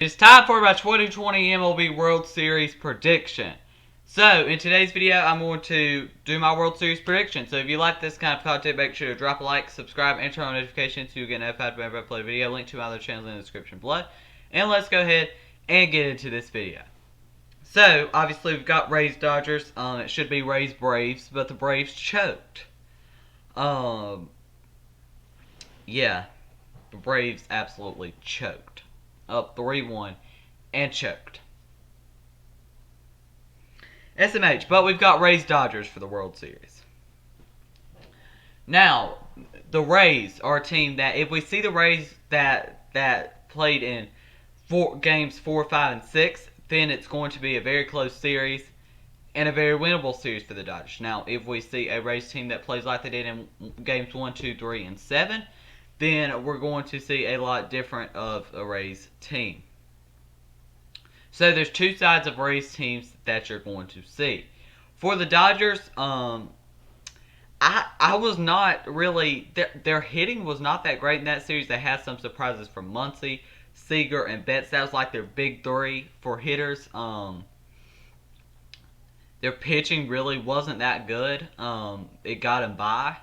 It's time for my 2020 MLB World Series prediction. So, in today's video, I'm going to do my World Series prediction. So, if you like this kind of content, make sure to drop a like, subscribe, and turn on notifications so you get notified whenever I upload a video. Link to my other channels in the description below. And let's go ahead and get into this video. So, obviously, we've got Rays Dodgers. It should be Rays Braves, but the Braves choked. Yeah, the Braves absolutely choked. Up 3-1 and choked. SMH, but we've got Rays Dodgers for the World Series. Now, the Rays are a team that if we see the Rays that played in games 4, 5, and 6, then it's going to be a very close series and a very winnable series for the Dodgers. Now, if we see a Rays team that plays like they did in games 1, 2, 3, and 7, then we're going to see a lot different of a Rays team. So there's two sides of Rays teams that you're going to see. For the Dodgers, I was not really their hitting was not that great in that series. They had some surprises from Muncy, Seager, and Betts. That was like their big three for hitters. Their pitching really wasn't that good. It got them by.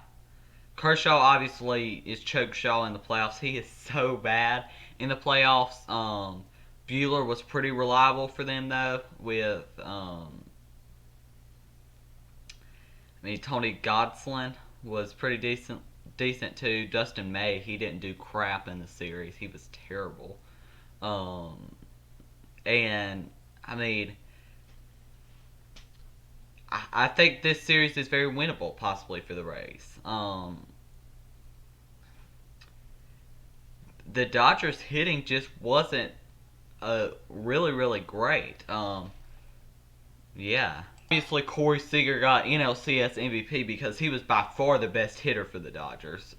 Kershaw obviously is choke Shaw in the playoffs. He is so bad in the playoffs. Buehler was pretty reliable for them though. With Tony Godslin was pretty decent too. Dustin May, he didn't do crap in the series. He was terrible. And I think this series is very winnable, possibly for the Rays. The Dodgers hitting just wasn't really great. Yeah. Obviously, Corey Seager got NLCS MVP because he was by far the best hitter for the Dodgers.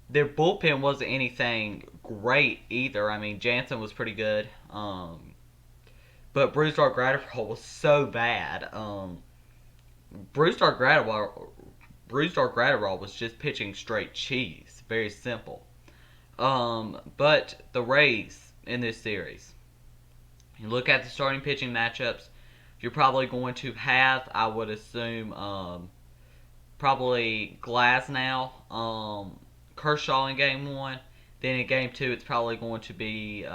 Their bullpen wasn't anything great either. Jansen was pretty good. But Brusdar Graterol was so bad. Brusdar Graterol was just pitching straight cheese. Very simple. But the Rays in this series, you look at the starting pitching matchups, you're probably going to have, I would assume, probably Glasnow, Kershaw in game 1. Then in game 2, it's probably going to be,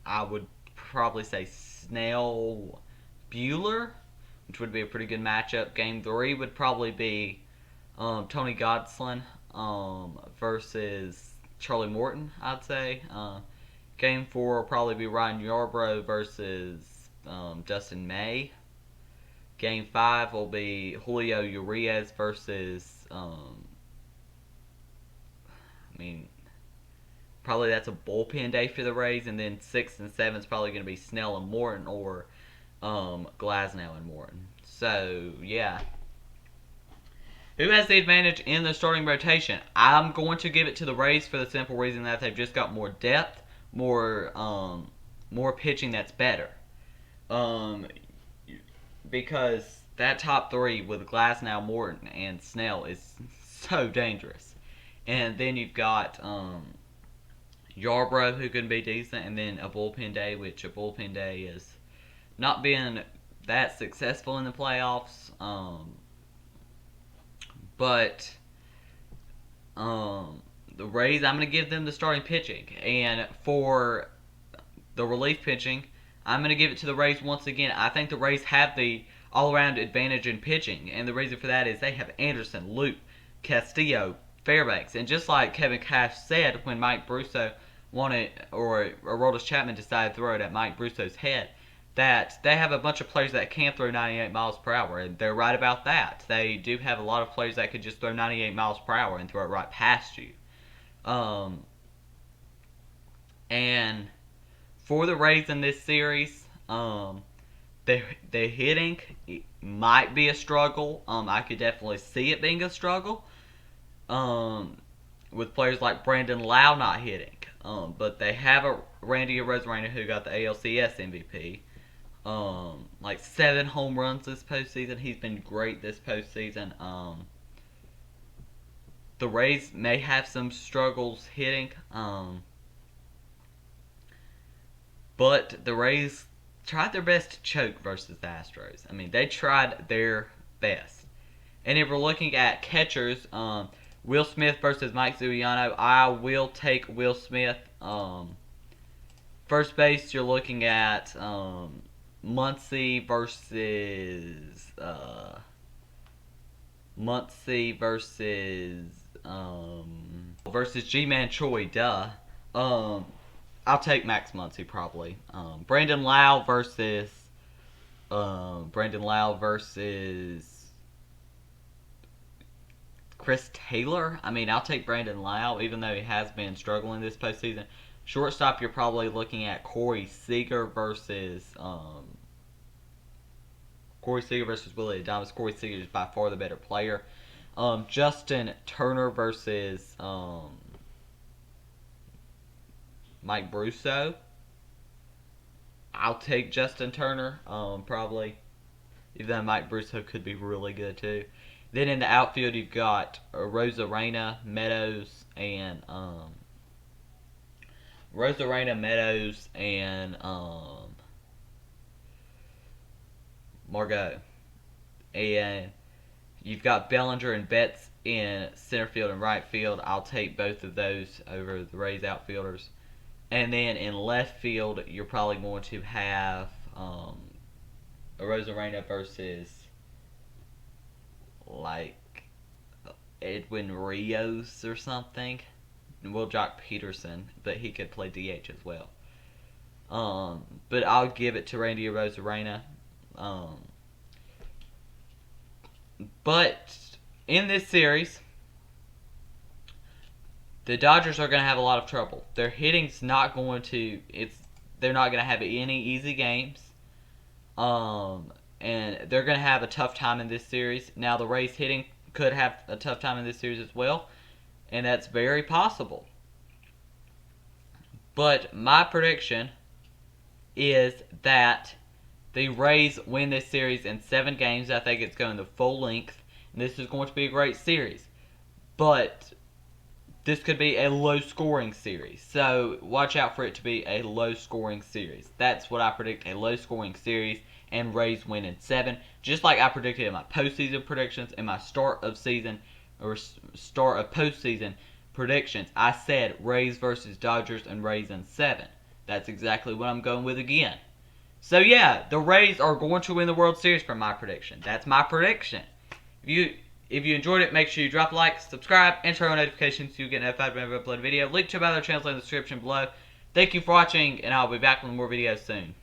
I would probably say Snell Buehler, which would be a pretty good matchup. Game 3 would probably be Tony Godslin versus Charlie Morton, I'd say. Game 4 will probably be Ryan Yarbrough versus Dustin May. Game 5 will be Julio Urias versus probably that's a bullpen day for the Rays, and then 6 and 7 is probably going to be Snell and Morton, or Glasnow and Morton. So, yeah. Who has the advantage in the starting rotation? I'm going to give it to the Rays for the simple reason that they've just got more depth, more pitching that's better. Because that top three with Glasnow, Morton, and Snell is so dangerous. And then you've got Yarbrough, who can be decent, and then a bullpen day, which a bullpen day is not being that successful in the playoffs. But the Rays, I'm going to give them the starting pitching. And for the relief pitching, I'm going to give it to the Rays once again. I think the Rays have the all-around advantage in pitching. And the reason for that is they have Anderson, Luke, Castillo, Fairbanks. And just like Kevin Cash said when Mike Brusso wanted, or Aroldis Chapman decided to throw it at Mike Brusso's head, that they have a bunch of players that can throw 98 miles per hour, and they're right about that. They do have a lot of players that could just throw 98 miles per hour and throw it right past you. And for the Rays in this series, the hitting might be a struggle. I could definitely see it being a struggle. With players like Brandon Lau not hitting. But they have a Randy Arozarena who got the ALCS MVP. Like 7 home runs this postseason. He's been great this postseason. The Rays may have some struggles hitting. But the Rays tried their best to choke versus the Astros. I mean, they tried their best. And if we're looking at catchers, Will Smith versus Mike Zuriano, I will take Will Smith. First base, you're looking at Muncy versus versus G-Man Choi. Duh. I'll take Max Muncy probably. Brandon Lau versus Chris Taylor. I mean, I'll take Brandon Lau, even though he has been struggling this postseason. Shortstop, you're probably looking at Corey Seager versus Willie Adames. Corey Seager is by far the better player. Justin Turner versus Mike Brusso. I'll take Justin Turner, probably. Even though Mike Brusso could be really good too. Then in the outfield, you've got Rosarena, Meadows, and Margot. And you've got Bellinger and Betts in center field and right field. I'll take both of those over the Rays outfielders. And then in left field, you're probably going to have Rosarena versus like Edwin Rios or something. Will Jock Peterson, but he could play DH as well. But I'll give it to Randy Rosarena. But in this series, the Dodgers are going to have a lot of trouble. Their hitting's not going to. They're not going to have any easy games. And they're going to have a tough time in this series. Now the Rays hitting could have a tough time in this series as well, and that's very possible. But my prediction is that the Rays win this series in 7 games. I think it's going the full length, and this is going to be a great series. But this could be a low-scoring series, so watch out for it to be a low-scoring series. That's what I predict, a low-scoring series, and Rays win in 7, just like I predicted in my postseason predictions and my start of postseason predictions. I said Rays versus Dodgers and Rays in 7. That's exactly what I'm going with again. So yeah, the Rays are going to win the World Series for my prediction. That's my prediction. If you enjoyed it, make sure you drop a like, subscribe, and turn on notifications so you get notified whenever I upload a video. Link to my other channels in the description below. Thank you for watching, and I'll be back with more videos soon.